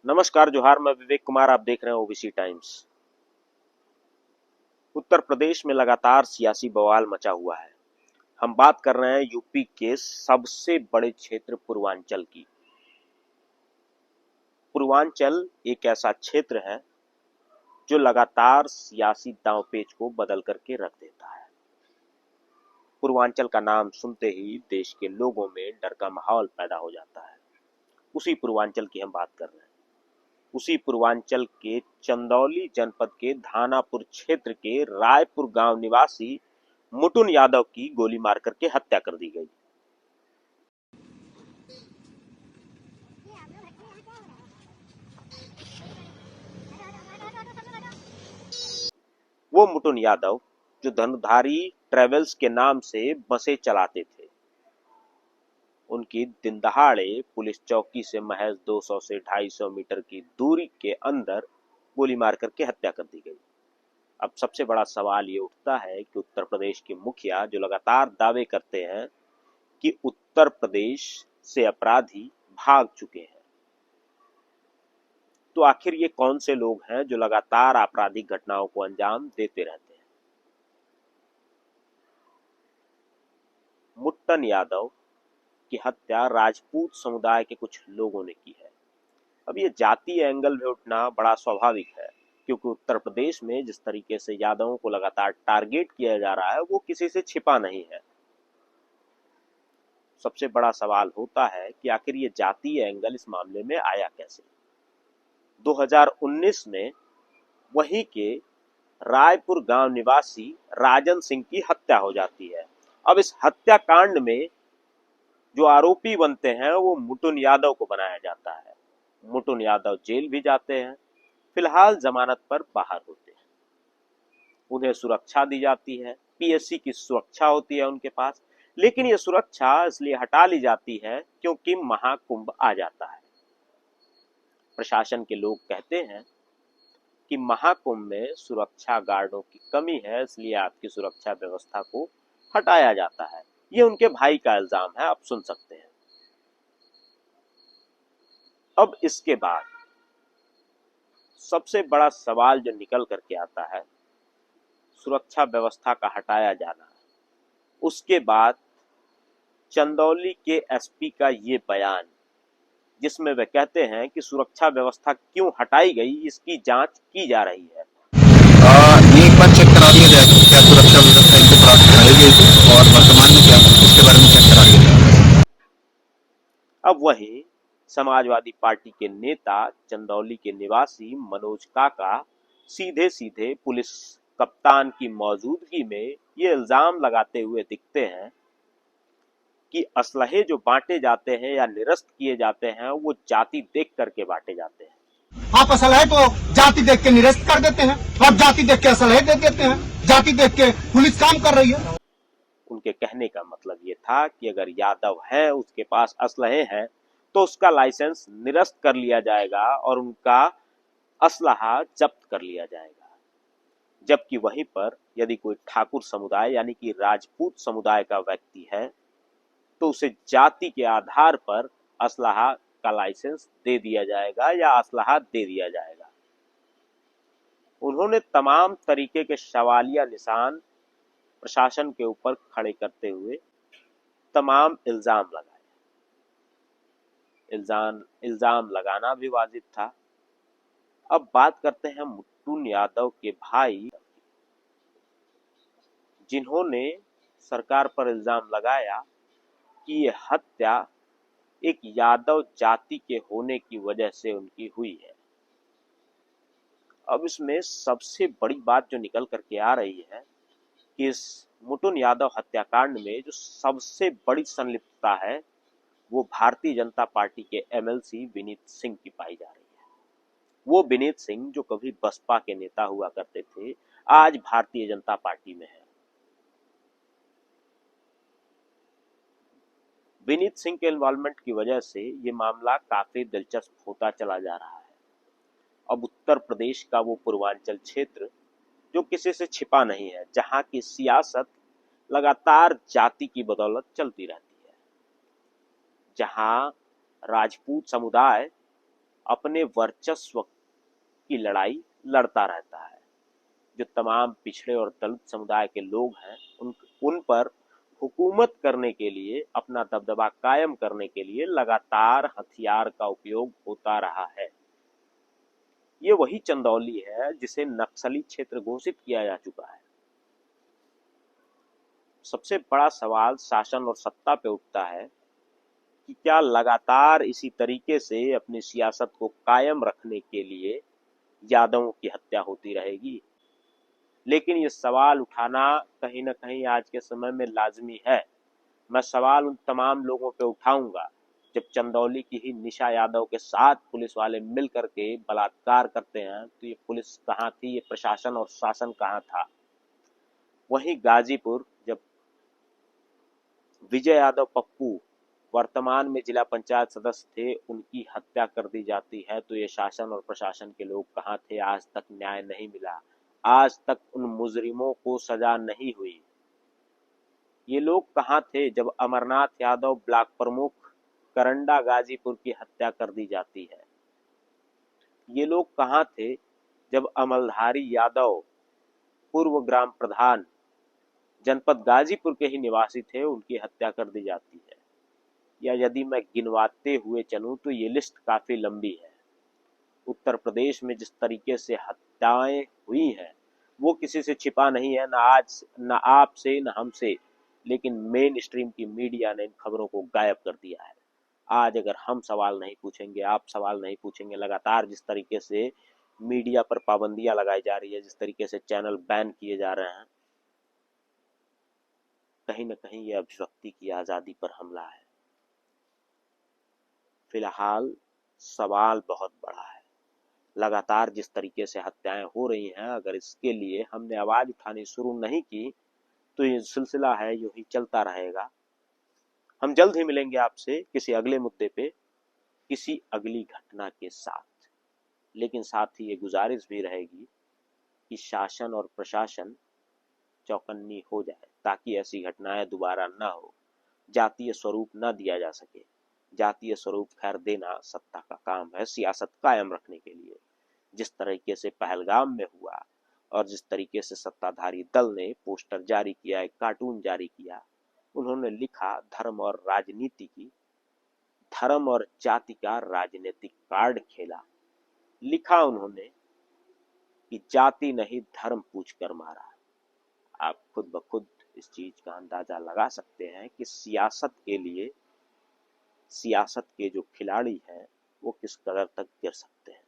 नमस्कार जोहार, मैं विवेक कुमार। आप देख रहे हैं ओबीसी टाइम्स। उत्तर प्रदेश में लगातार सियासी बवाल मचा हुआ है। हम बात कर रहे हैं यूपी के सबसे बड़े क्षेत्र पूर्वांचल की। पूर्वांचल एक ऐसा क्षेत्र है जो लगातार सियासी दांवपेच को बदल करके रख देता है। पूर्वांचल का नाम सुनते ही देश के लोगों में डर का माहौल पैदा हो जाता है। उसी पूर्वांचल की हम बात कर रहे हैं। उसी पूर्वांचल के चंदौली जनपद के धानापुर क्षेत्र के रायपुर गांव निवासी मुटुन यादव की गोली मार करके हत्या कर दी गई। वो मुटुन यादव जो धनुधारी ट्रेवल्स के नाम से बसें चलाते थे, उनकी दिन दहाड़े पुलिस चौकी से महज 200 से 250 मीटर की दूरी के अंदर गोली मार करके हत्या कर दी गई। अब सबसे बड़ा सवाल ये उठता है कि उत्तर प्रदेश के मुखिया जो लगातार दावे करते हैं कि उत्तर प्रदेश से अपराधी भाग चुके हैं, तो आखिर ये कौन से लोग हैं जो लगातार आपराधिक घटनाओं को अंजाम देते रहते हैं। मुट्टन यादव की हत्या राजपूत समुदाय के कुछ लोगों ने की है। अब ये जातीय एंगल में उठना बड़ा स्वाभाविक है, क्योंकि उत्तर प्रदेश में जिस तरीके से यादवों को लगातार टारगेट किया जा रहा है वो किसी से छिपा नहीं है। सबसे बड़ा सवाल होता है कि आखिर ये जातीय एंगल इस मामले में आया कैसे। 2019 में वहीं के रायपुर गांव निवासी राजन सिंह की हत्या हो जाती है। अब इस हत्याकांड में जो आरोपी बनते हैं वो मुटुन यादव को बनाया जाता है। मुटुन यादव जेल भी जाते हैं, फिलहाल जमानत पर बाहर होते हैं। उन्हें सुरक्षा दी जाती है, पीएससी की सुरक्षा होती है उनके पास, लेकिन ये सुरक्षा इसलिए हटा ली जाती है क्योंकि महाकुंभ आ जाता है। प्रशासन के लोग कहते हैं कि महाकुंभ में सुरक्षा गार्डों की कमी है, इसलिए आपकी सुरक्षा व्यवस्था को हटाया जाता है। ये उनके भाई का इल्जाम है, आप सुन सकते हैं। अब इसके बाद सबसे बड़ा सवाल जो निकल करके आता है, सुरक्षा व्यवस्था का हटाया जाना। उसके बाद चंदौली के एसपी का ये बयान, जिसमें वे कहते हैं कि सुरक्षा व्यवस्था क्यों हटाई गई इसकी जांच की जा रही है। ये एक बार चेक करा दिया जाए तो क्या सुरक्षा व्यवस्था इनके पास हटाई गई थी और वर्तमान में क्या इसके बारे में चेक करा दिया जाए। अब वहीं समाजवादी पार्टी के नेता चंदौली के निवासी मनोज काका सीधे सीधे पुलिस कप्तान की मौजूदगी में ये इल्जाम लगाते हुए दिखते हैं कि असलहे जो बांटे जाते हैं या निरस्त किए जाते हैं वो जाति देख करके बांटे जाते हैं। आप असलहे को जाति देख के निरस्त कर देते हैं और जाति देख के असलहे दे देते हैं। जाति देख के पुलिस काम कर रही है। उनके कहने का मतलब ये था कि अगर यादव है, उसके पास असलहे हैं, तो उसका लाइसेंस निरस्त कर लिया जाएगा और उनका असलहा जब्त कर लिया जाएगा। जबकि वहीं पर यदि कोई ठाकुर समुदाय यानी कि राजपूत समुदाय का व्यक्ति है तो उसे जाति के आधार पर असलहा का लाइसेंस दे दिया जाएगा या असलहा दे दिया जाएगा। उन्होंने तमाम तरीके के सवालिया निशान प्रशासन के ऊपर खड़े करते हुए तमाम इल्जाम लगाए। इल्जाम लगाना भी वाजिब था। अब बात करते हैं मुट्टुन यादव के भाई, जिन्होंने सरकार पर इल्जाम लगाया कि ये हत्या एक यादव जाति के होने की वजह से उनकी हुई है। अब इसमें सबसे बड़ी बात जो निकल करके आ रही है कि इस मुटुन यादव हत्याकांड में जो सबसे बड़ी संलिप्तता है वो भारतीय जनता पार्टी के एमएलसी विनीत सिंह की पाई जा रही है। वो विनीत सिंह जो कभी बसपा के नेता हुआ करते थे, आज भारतीय जनता पार्टी में है। विनीत सिंह के इन्वॉल्वमेंट की वजह से ये मामला काफी दिलचस्प होता चला जा रहा है। अब उत्तर प्रदेश का वो पूर्वांचल क्षेत्र जो किसी से छिपा नहीं है, जहां की सियासत लगातार जाति की बदौलत चलती रहती है, जहां राजपूत समुदाय अपने वर्चस्व की लड़ाई लड़ता रहता है। जो तमाम पिछड़े और दलित समुदाय के लोग हैं उन पर हुकूमत करने के लिए, अपना दबदबा कायम करने के लिए लगातार हथियार का उपयोग होता रहा है। ये वही चंदौली है जिसे नक्सली क्षेत्र घोषित किया जा चुका है। सबसे बड़ा सवाल शासन और सत्ता पे उठता है कि क्या लगातार इसी तरीके से अपनी सियासत को कायम रखने के लिए यादवों की हत्या होती रहेगी। लेकिन ये सवाल उठाना कहीं ना कहीं आज के समय में लाजमी है। मैं सवाल उन तमाम लोगों पे उठाऊंगा जब चंदौली की ही निशा यादव के साथ पुलिस वाले मिल करके बलात्कार करते हैं तो ये पुलिस कहाँ थी, ये प्रशासन और शासन कहाँ था। वहीं गाजीपुर जब विजय यादव पप्पू वर्तमान में जिला पंचायत सदस्य थे, उनकी हत्या कर दी जाती है तो ये शासन और प्रशासन के लोग कहाँ थे। आज तक न्याय नहीं मिला, आज तक उन मुजरिमों को सजा नहीं हुई। ये लोग कहाँ थे जब अमरनाथ यादव ब्लॉक प्रमुख करंडा गाजीपुर की हत्या कर दी जाती है। ये लोग कहाँ थे जब अमलधारी यादव पूर्व ग्राम प्रधान जनपद गाजीपुर के ही निवासी थे, उनकी हत्या कर दी जाती है। या यदि मैं गिनवाते हुए चलूं तो ये लिस्ट काफी लंबी है। उत्तर प्रदेश में जिस तरीके से हत्याएं हुई हैं वो किसी से छिपा नहीं है, ना आपसे ना हमसे, लेकिन मेन स्ट्रीम की मीडिया ने इन खबरों को गायब कर दिया है। आज अगर हम सवाल नहीं पूछेंगे, आप सवाल नहीं पूछेंगे, लगातार जिस तरीके से मीडिया पर पाबंदियां लगाई जा रही है, जिस तरीके से चैनल बैन किए जा रहे हैं, कहीं ना कहीं ये अभिव्यक्ति की आजादी पर हमला है। फिलहाल सवाल बहुत बड़ा है। लगातार जिस तरीके से हत्याएं हो रही हैं, अगर इसके लिए हमने आवाज उठानी शुरू नहीं की तो ये सिलसिला है यूं ही चलता रहेगा। हम जल्द ही मिलेंगे आपसे किसी अगले मुद्दे पे, किसी अगली घटना के साथ। लेकिन साथ ही ये गुजारिश भी रहेगी कि शासन और प्रशासन चौकन्नी हो जाए ताकि ऐसी घटनाएं दोबारा न हो, जातीय स्वरूप न दिया जा सके। जातीय स्वरूप खैर देना सत्ता का काम है, सियासत कायम रखने के लिए। जिस तरीके से पहलगाम में हुआ और जिस तरीके से सत्ताधारी दल ने पोस्टर जारी किया, एक कार्टून जारी किया, उन्होंने लिखा धर्म और राजनीति की, धर्म और जाति का राजनीतिक कार्ड खेला। लिखा उन्होंने कि जाति नहीं धर्म पूछ कर मारा। आप खुद ब खुद इस चीज का अंदाजा लगा सकते हैं कि सियासत के लिए, सियासत के जो खिलाड़ी हैं वो किस कदर तक गिर सकते हैं।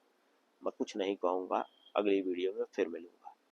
मैं कुछ नहीं कहूंगा, अगली वीडियो में फिर मिलूंगा।